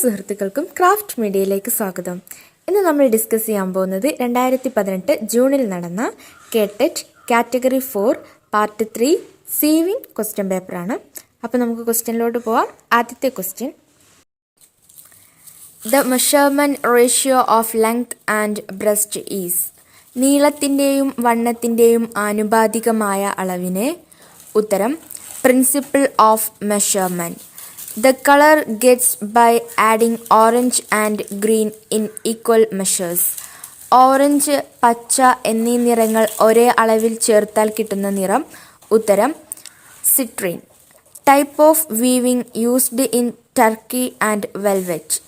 സുഹൃത്തുക്കൾക്കും ക്രാഫ്റ്റ് മീഡിയയിലേക്ക് സ്വാഗതം. ഇന്ന് നമ്മൾ ഡിസ്കസ് ചെയ്യാൻ പോകുന്നത് 2018 ജൂണിൽ നടന്ന KTET category 4 part 3 sewing question പേപ്പറാണ്. അപ്പോൾ നമുക്ക് ക്വസ്റ്റ്യനിലോട്ട് പോവാം. ആദ്യത്തെ question, the measurement ratio of length and breadth is. നീളത്തിൻ്റെയും വണ്ണത്തിൻ്റെയും ആനുപാതികമായ അളവിനെ. ഉത്തരം principle of measurement. The color gets by adding orange and green in equal measures. Orange, പച്ച എന്നീ നിറങ്ങൾ ഒരേ അളവിൽ ചേർത്താൽ കിട്ടുന്ന നിറം. ഉത്തരം citrine. Type of weaving used in turkey and velvet.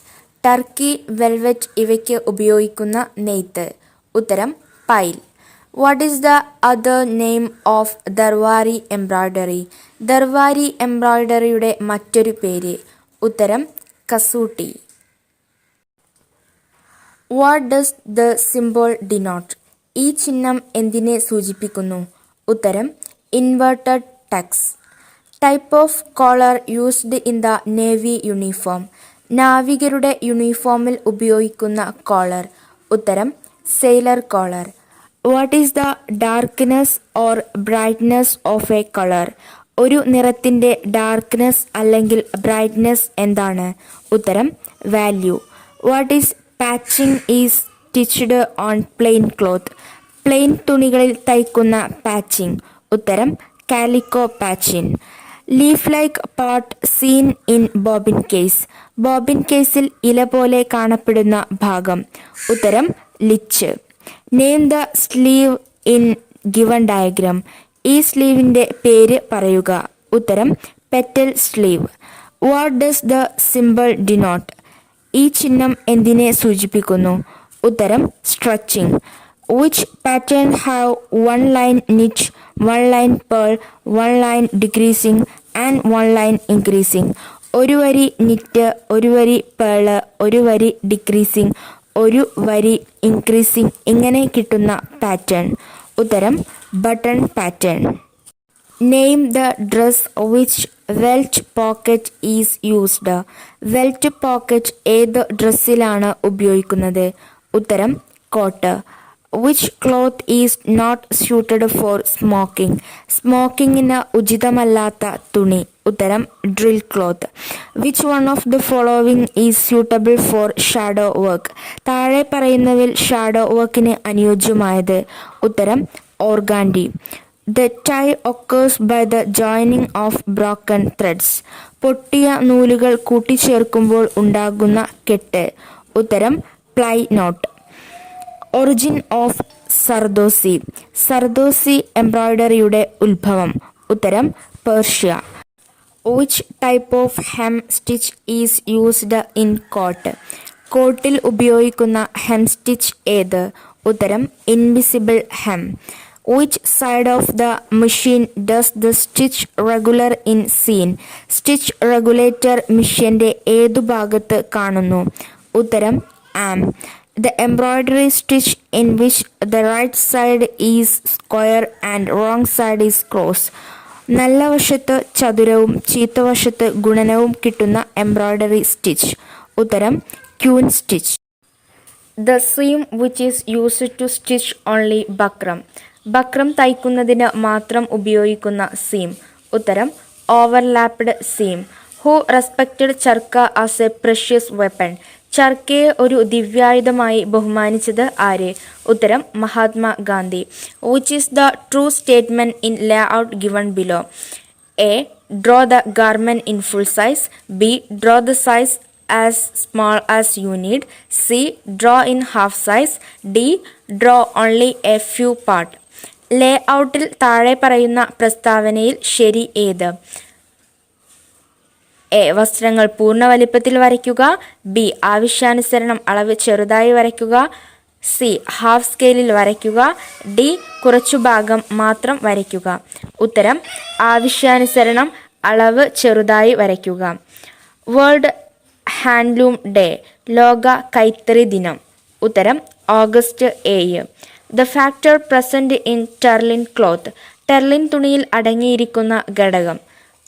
Turkey, velvet ഇവയ്ക്ക് ഉപയോഗിക്കുന്ന നെയ്ത്ത്. ഉത്തരം pile. What is the other name of Darwari embroidery? Darwari എംബ്രോയ്ഡറിയുടെ മറ്റൊരു പേര്. ഉത്തരം കസൂട്ടി. What does the symbol denote? ഈ ചിഹ്നം എന്തിനെ സൂചിപ്പിക്കുന്നു? ഉത്തരം inverted tucks. Type of collar used in the navy uniform. നാവികരുടെ യൂണിഫോമിൽ ഉപയോഗിക്കുന്ന കോളർ. ഉത്തരം sailor collar. What is the darkness or brightness of a colour? ഒരു നിറത്തിൻ്റെ ഡാർക്ക്നെസ് അല്ലെങ്കിൽ ബ്രൈറ്റ്നെസ് എന്താണ്? ഉത്തരം value. What is patching is stitched on plain cloth. Plain തുണികളിൽ തയ്ക്കുന്ന പാച്ചിങ്. ഉത്തരം calico patching. Leaf like part seen in bobbin case. Bobbin കേസിൽ ഇല പോലെ കാണപ്പെടുന്ന ഭാഗം. ഉത്തരം latch. Name the sleeve in given diagram. ഈ സ്ലീവിൻ്റെ പേര് പറയുക. ഉത്തരം petal sleeve. What does the symbol denote? ഈ ചിഹ്നം എന്തിനെ സൂചിപ്പിക്കുന്നു? ഉത്തരം stretching. Which pattern have 1 line knit, 1 line purl, 1 line decreasing and 1 line increasing? ഒരു വരി നിറ്റ്, ഒരു വരി പേള്, ഒരു വരി ഡിക്രീസിങ്, ഒരു വരി ഇൻക്രീസിങ് ഇങ്ങനെ കിട്ടുന്ന പാറ്റേൺ. ഉത്തരം button pattern. Name the dress which welt pocket is used. Welt pocket ഏത് ഡ്രസ്സിലാണ് ഉപയോഗിക്കുന്നത്? ഉത്തരം coat. Which cloth is not suited for smocking. സ്മോക്കിങ്ങിന് ഉചിതമല്ലാത്ത തുണി. ഉത്തരം drill cloth. Which one of the following is suitable for shadow work. താഴെ പറയുന്നതിൽ ഷാഡോ വർക്കിന് അനുയോജ്യമായത്. ഉത്തരം organdie. The tie occurs by the joining of broken threads. പൊട്ടിയ നൂലുകൾ കൂട്ടിച്ചേർക്കുമ്പോൾ ഉണ്ടാകുന്ന കെട്ട്. ഉത്തരം ply knot. Origin of zardozi. Zardozi എംബ്രോയ്ഡറിയുടെ ഉത്ഭവം. ഉത്തരം Persia. Which type of hem stitch is used in coat. കോട്ടിൽ ഉപയോഗിക്കുന്ന ഹെം സ്റ്റിച്ച് ഏത്? ഉത്തരം invisible hem. Which side of the machine does the stitch regular in seen. Stitch regulator മെഷീൻ്റെ ഏതു ഭാഗത്ത് കാണുന്നു? ഉത്തരം ആം. The embroidery stitch in which the right side is square and wrong side is cross. നല്ല വശത്ത് ചതുരവും ചീത്തവശത്ത് ഗുണനവും കിട്ടുന്ന എംബ്രോയ്ഡറി സ്റ്റിച്ച്. ഉത്തരം queen stitch. The seam which is used to stitch only buckram. Buckram തയ്ക്കുന്നതിന് മാത്രം ഉപയോഗിക്കുന്ന സീം. ഉത്തരം overlapped seam. Who respected charkha as a precious weapon. ചർക്കയെ ഒരു ദിവ്യായുധമായി ബഹുമാനിച്ചത് ആര്? ഉത്തരം Mahatma Gandhi. Which is the true statement in layout given below? A. Draw the garment in full size. B. Draw the size as small as you need. C. Draw in half size. D. Draw only a few part. ലേ ഔട്ടിൽ താഴെ പറയുന്ന പ്രസ്താവനയിൽ ശരി ഏത്? A. വസ്ത്രങ്ങൾ പൂർണ്ണ വലിപ്പത്തിൽ വരയ്ക്കുക. ബി. ആവശ്യാനുസരണം അളവ് ചെറുതായി വരയ്ക്കുക. സി. ഹാഫ് സ്കെയിലിൽ വരയ്ക്കുക. ഡി. കുറച്ചു ഭാഗം മാത്രം വരയ്ക്കുക. ഉത്തരം ആവശ്യാനുസരണം അളവ് ചെറുതായി വരയ്ക്കുക. World handloom day. ലോക കൈത്തറി ദിനം. ഉത്തരം August 7. The factor present in terylene cloth. Terylene തുണിയിൽ അടങ്ങിയിരിക്കുന്ന ഘടകം.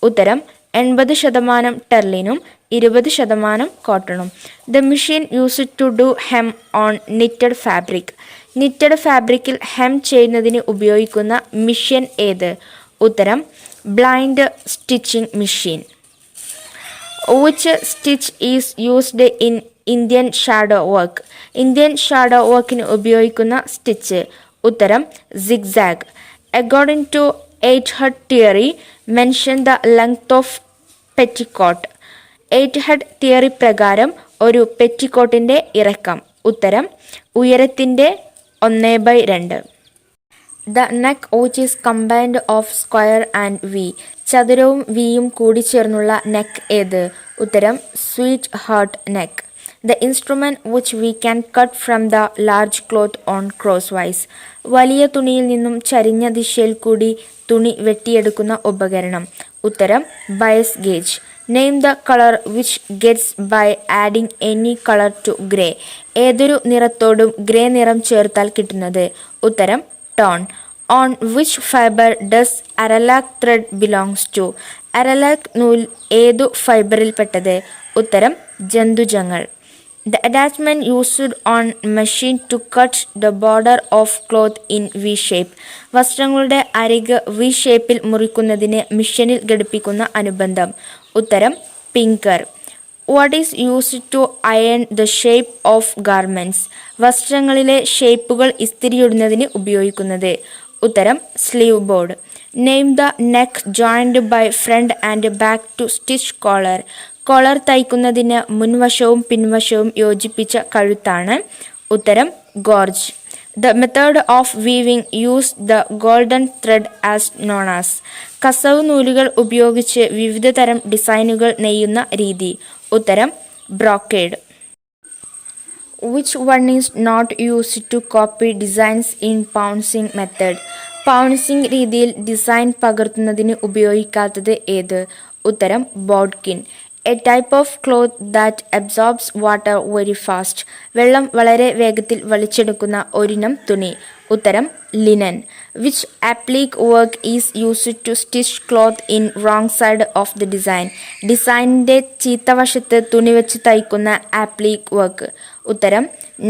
ഉത്തരം 80% ടെർലിനും 20% കോട്ടണും. The machine used to do hem on knitted fabric. Knitted ഫാബ്രിക്കിൽ ഹെം ചെയ്യുന്നതിന് ഉപയോഗിക്കുന്ന മെഷീൻ ഏത്? ഉത്തരം blind stitching machine. Which stitch is used in Indian shadow work. Indian shadow വർക്കിന് ഉപയോഗിക്കുന്ന സ്റ്റിച്ച്. ഉത്തരം zigzag. According to 8 head theory mention the length of petticoat. 8 head theory പ്രകാരം ഒരു പെറ്റിക്കോട്ടിൻ്റെ ഇറക്കം. ഉത്തരം ഉയരത്തിൻ്റെ 1/2. The neck which is combined of square and V. ചതുരവും വിയും കൂടിച്ചേർന്നുള്ള neck ഏത്? ഉത്തരം sweet heart neck. The instrument which we can cut from the large cloth on crosswise. വലിയ തുണിയിൽ നിന്നും ചരിഞ്ഞ ദിശയിൽ കൂടി തുണി വെട്ടിയെടുക്കുന്ന ഉപകരണം. ഉത്തരം bias gauge. Name the colour which gets by adding any colour to grey. Grey നിറത്തോടും ഗ്രേ നിറം ചേർത്താൽ കിട്ടുന്നത്. ഉത്തരം tone. On which fibre does Aralac thread belongs to. Aralac നൂൽ ഏതു ഫൈബറിൽപ്പെട്ടത്? ഉത്തരം ജന്തുജങ്ങൾ. The attachment used on machine to cut the border of cloth in V shape. വസ്ത്രങ്ങളുടെ അരിക് വി ഷേപ്പിൽ മുറിക്കുന്നതിന് മിഷനിൽ ഘടിപ്പിക്കുന്ന അനുബന്ധം. ഉത്തരം pinker. What is used to iron the shape of garments. വസ്ത്രങ്ങളിലെ ഷേപ്പുകൾ ഇസ്തിരിയിടുന്നതിന് ഉപയോഗിക്കുന്നത്. ഉത്തരം sleeve board. Name the neck joined by front and back to stitch collar. Collar തയ്ക്കുന്നതിന് മുൻവശവും പിൻവശവും യോജിപ്പിച്ച കഴുത്താണ്. ഉത്തരം gorge. The method of weaving use the golden thread as known as. കസവ് നൂലുകൾ ഉപയോഗിച്ച് വിവിധ തരം ഡിസൈനുകൾ നെയ്യുന്ന രീതി. ഉത്തരം brocade. Which one is not used to copy designs in പൗൺസിംഗ് method. Pouncing രീതിയിൽ ഡിസൈൻ പകർത്തുന്നതിന് ഉപയോഗിക്കാത്തത് ഏത്? ഉത്തരം bodkin. A type of cloth that absorbs water very fast. വെള്ളം വളരെ വേഗത്തിൽ വലിച്ചെടുക്കുന്ന ഒരിനം തുണി. ഉത്തരം linen. Which applique work is used to stitch cloth in wrong side of the design. ഡിസൈനിൻ്റെ ചീത്തവശത്ത് തുണി വെച്ച് തയ്ക്കുന്ന ആപ്ലിക് വർക്ക്. ഉത്തരം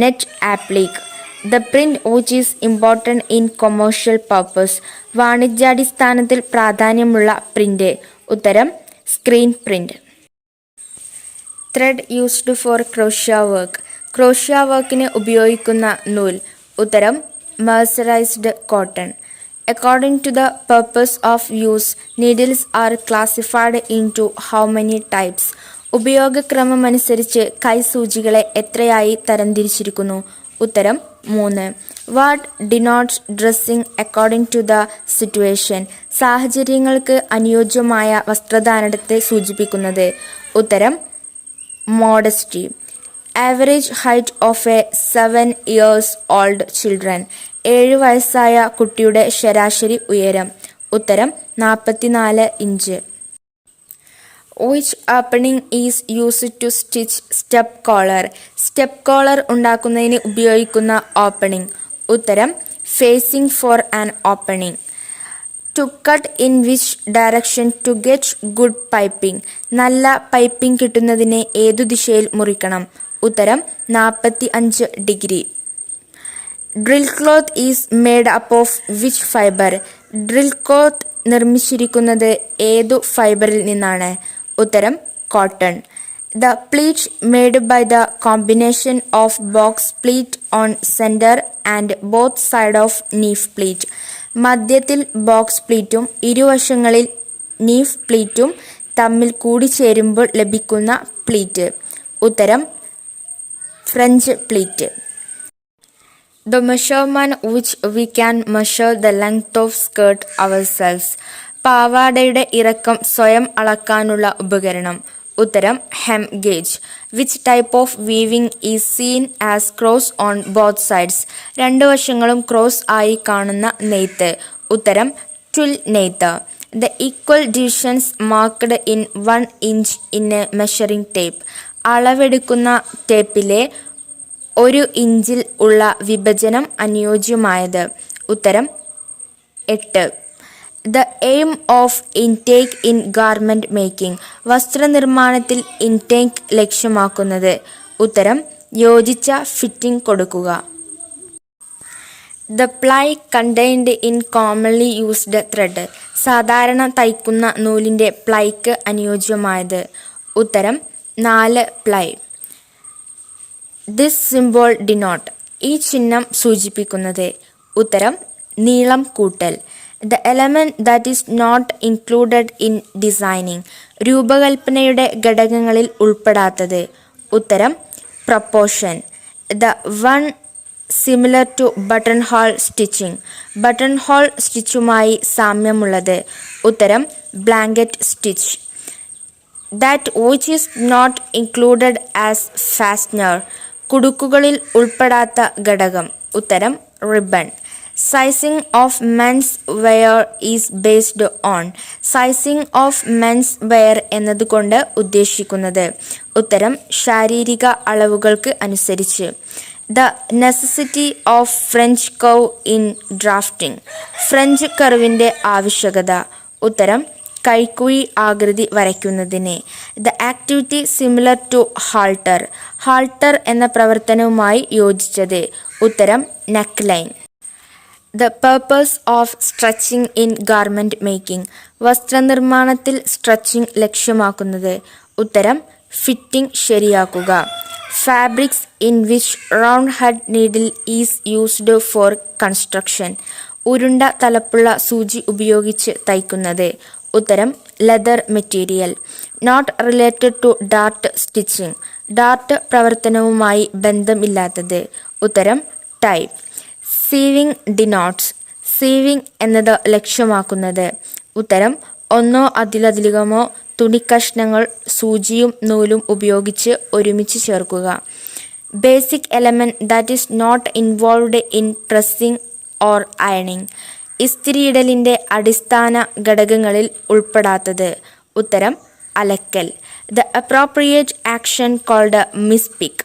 net applique. The print which is important in commercial purpose. വാണിജ്യാടിസ്ഥാനത്തിൽ പ്രാധാന്യമുള്ള പ്രിന്റ്. ഉത്തരം screen print. Thread used for crochet work. Crochet വർക്കിന് ഉപയോഗിക്കുന്ന നൂൽ. ഉത്തരം mercerised cotton. According to the purpose of use needles are classified into how many types. ഉപയോഗക്രമമനുസരിച്ച് കൈസൂചികളെ എത്രയായി തരംതിരിച്ചിരിക്കുന്നു? ഉത്തരം 3. What denotes dressing according to the situation. സാഹചര്യങ്ങൾക്ക് അനുയോജ്യമായ വസ്ത്രധാരണത്തെ സൂചിപ്പിക്കുന്നത്. ഉത്തരം modesty. Average height of a 7 years old children. 7 വയസ്സായ കുട്ടിയുടെ ശരാശരി ഉയരം. ഉത്തരം 44 inch. Which opening is used to stitch step collar. Step collar ഉണ്ടാക്കുന്നതിന് ഉപയോഗിക്കുന്ന ഓപ്പണിംഗ്. ഉത്തരം facing for an opening. To cut in which direction to get good piping. നല്ല piping കിട്ടുന്നതിന് ഏതു ദിശയിൽ മുറിക്കണം? ഉത്തരം 45 degree. Drill cloth is made up of which fibre. Drill cloth നിർമ്മിച്ചിരിക്കുന്നത് ഏതു ഫൈബറിൽ നിന്നാണ്? ഉത്തരം cotton. The pleat made by the combination of box pleat on centre and both side of knife pleat. മധ്യത്തിൽ ബോക്സ് പ്ലീറ്റും ഇരുവശങ്ങളിൽ നീഫ് പ്ലീറ്റും തമ്മിൽ കൂടിച്ചേരുമ്പോൾ ലഭിക്കുന്ന പ്ലീറ്റ്. ഉത്തരം French pleat. The measurement which we can measure the length of skirt ourselves. പാവാടയുടെ ഇറക്കം സ്വയം അളക്കാനുള്ള ഉപകരണം. ഉത്തരം hem gauge. Which type of weaving is seen as cross on both sides. രണ്ട് വശങ്ങളും ക്രോസ് ആയി കാണുന്ന നെയ്ത്ത്. ഉത്തരം twill നെയ്ത്ത്. The equal divisions marked in 1 inch in a measuring tape. അളവെടുക്കുന്ന ടേപ്പിലെ 1 ഇഞ്ചിൽ ഉള്ള വിഭജനം അനുയോജ്യമായത്. ഉത്തരം 8. The aim of intake in garment making. വസ്ത്രനിർമ്മാണത്തിൽ ഇൻടേക്ക് ലക്ഷ്യമാക്കുന്നത്. ഉത്തരം യോജിച്ച ഫിറ്റിംഗ് കൊടുക്കുക. The ply contained in commonly used thread. സാധാരണ തയ്ക്കുന്ന നൂലിൻ്റെ പ്ലൈക്ക് അനുയോജ്യമായത്. ഉത്തരം 4 പ്ലൈ. This symbol denote. ഈ ചിഹ്നം സൂചിപ്പിക്കുന്നത്. ഉത്തരം നീളം കൂട്ടൽ. The element that is not included in designing. രൂപകൽപ്പനയുടെ ഘടകങ്ങളിൽ ഉൾപ്പെടാത്തത്. ഉത്തരം proportion. The one similar to button hole stitching. Button hole സ്റ്റിച്ചുമായി സാമ്യമുള്ളത്. ഉത്തരം blanket stitch. That which is not included as fastener. കുടുക്കുകളിൽ ഉൾപ്പെടാത്ത ഘടകം. ഉത്തരം ribbon. Sizing of men's wear is based on. Sizing of men's wear എന്നതുകൊണ്ട് ഉദ്ദേശിക്കുന്നത്. ഉത്തരം ശാരീരിക അളവുകൾക്ക് അനുസരിച്ച്. The necessity of French curve in drafting. French കർവിൻ്റെ ആവശ്യകത. ഉത്തരം കൈക്കുഴി ആകൃതി വരയ്ക്കുന്നതിന്. The activity similar to halter. Halter എന്ന പ്രവർത്തനവുമായി യോജിച്ചത്. ഉത്തരം neck line. The purpose of stretching in garment making. വസ്ത്രനിർമ്മാണത്തിൽ സ്ട്രെച്ചിങ് ലക്ഷ്യമാക്കുന്നത്. ഉത്തരം ഫിറ്റിംഗ് ശരിയാക്കുക. Fabrics in which round head needle is used for construction. ഉരുണ്ട തലപ്പുള്ള സൂചി ഉപയോഗിച്ച് തയ്ക്കുന്നത്. ഉത്തരം leather material. Not related to dart stitching. Dart പ്രവർത്തനവുമായി ബന്ധമില്ലാത്തത്. ഉത്തരം ടൈ. Sieving denotes. സീവിങ് എന്നത് ലക്ഷ്യമാക്കുന്നത്. ഉത്തരം ഒന്നോ അതിലധികമോ തുണിക്കഷ്ണങ്ങൾ സൂചിയും നൂലും ഉപയോഗിച്ച് ഒരുമിച്ച് ചേർക്കുക. Basic element that is not involved in pressing or ironing. ഇസ്തിരിയിടലിൻ്റെ അടിസ്ഥാന ഘടകങ്ങളിൽ ഉൾപ്പെടാത്തത്. ഉത്തരം അലക്കൽ. The appropriate action called mispick.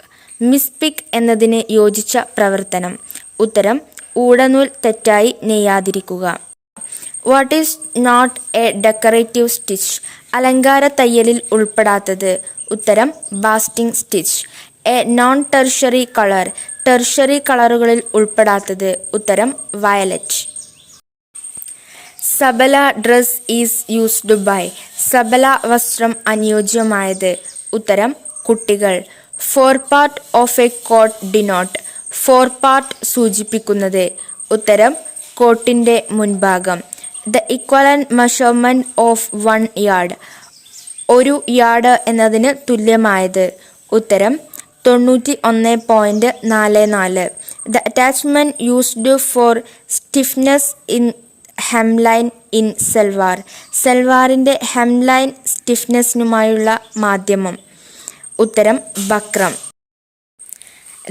Mispick എന്നതിന് യോജിച്ച പ്രവർത്തനം. ഉത്തരം ഊടനൂൽ തെറ്റായി നെയ്യാതിരിക്കുക. What is not a decorative stitch. അലങ്കാര തയ്യലിൽ ഉൾപ്പെടാത്തത്. ഉത്തരം basting stitch. A non tertiary colour. Tertiary കളറുകളിൽ ഉൾപ്പെടാത്തത്. ഉത്തരം വയലറ്റ്. സബല ഡ്രസ് ഈസ് യൂസ്ഡ് ബൈ. സബല വസ്ത്രം അനുയോജ്യമായത്. ഉത്തരം കുട്ടികൾ. Fore part of a coat denote. Four part സൂചിപ്പിക്കുന്നത്. ഉത്തരം കോട്ടിൻ്റെ മുൻഭാഗം. The equivalent measurement of 1 yard. 1 yard എന്നതിന് തുല്യമായത്. ഉത്തരം 91.44. The attachment used for stiffness in hemline in salwar. സൽവാറിൻ്റെ ഹെംലൈൻ സ്റ്റിഫ്നെസ്സിനുമായുള്ള മാധ്യമം. ഉത്തരം buckram.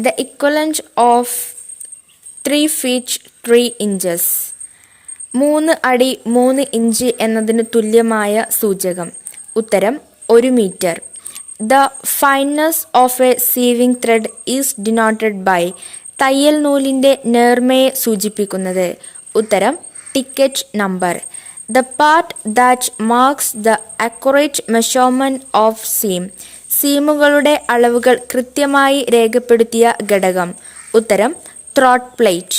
The equivalent of 3 feet 3 inches. 3 അടി 3 ഇഞ്ച് എന്നതിന് തുല്യമായ സൂചകം. ഉത്തരം 1 metre. The fineness of a sewing thread is denoted by. തയ്യൽ നൂലിൻ്റെ നേർമയെ സൂചിപ്പിക്കുന്നത്. ഉത്തരം ticket number. The part that marks the accurate measurement of seam. സീമുകളുടെ അളവുകൾ കൃത്യമായി രേഖപ്പെടുത്തിയ ഘടകം. ഉത്തരം throat plate.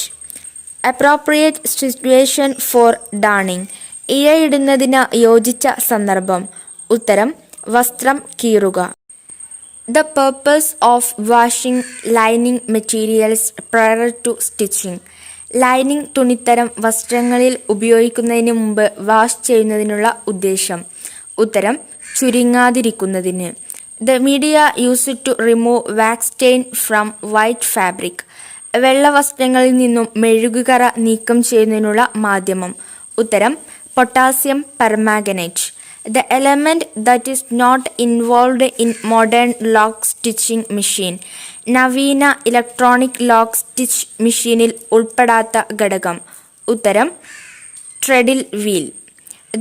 Appropriate situation for darning. ഇഴയിടുന്നതിന് യോജിച്ച സന്ദർഭം. ഉത്തരം വസ്ത്രം കീറുക. The purpose of washing lining materials prior to stitching. Lining തുണിത്തരം വസ്ത്രങ്ങളിൽ ഉപയോഗിക്കുന്നതിന് മുമ്പ് വാഷ് ചെയ്യുന്നതിനുള്ള ഉദ്ദേശം. ഉത്തരം ചുരുങ്ങാതിരിക്കുന്നതിന്. The media used to remove wax stain from white fabric. വെള്ള വസ്ത്രങ്ങളിൽ നിന്നും മെഴുകുകറ നീക്കം ചെയ്യുന്നതിനുള്ള മാധ്യമം. ഉത്തരം potassium permanganate. The element that is not involved in modern lock stitching machine. നവീന ഇലക്ട്രോണിക് ലോക്ക് സ്റ്റിച്ച് മെഷീനിൽ ഉൾപ്പെടാത്ത ഘടകം. ഉത്തരം treadle wheel.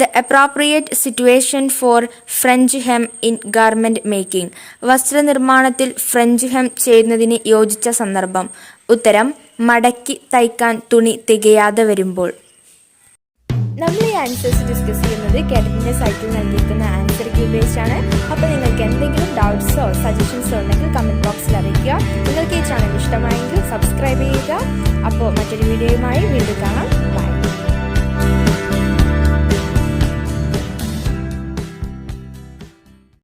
The appropriate situation for French hem in garment making. വസ്ത്രനിർമ്മാണത്തിൽ ഫ്രഞ്ച് ഹെം ചെയ്യുന്നതിന് യോജിച്ച സന്ദർഭം. ഉത്തരം മടക്കി തയ്ക്കാൻ തുണി തികയാതെ വരുമ്പോൾ. നമ്മൾ ഈ ആൻസേഴ്സ് ഡിസ്കസ് ചെയ്യുന്നത് കേറ്ററ്റിൻ്റെ സൈറ്റിൽ നൽകിയിരിക്കുന്ന ആൻസർ കീ ബേസ്ഡ് ആണ്. അപ്പോൾ നിങ്ങൾക്ക് എന്തെങ്കിലും ഡൗട്ട്സോ സജഷൻസോ ഉണ്ടെങ്കിൽ കമൻറ്റ് ബോക്സിൽ അറിയിക്കുക. നിങ്ങൾക്ക് ഈ ചാനൽ ഇഷ്ടമായെങ്കിൽ സബ്സ്ക്രൈബ് ചെയ്യുക. അപ്പോൾ മറ്റൊരു വീഡിയോയുമായി വീണ്ടും കാണാം.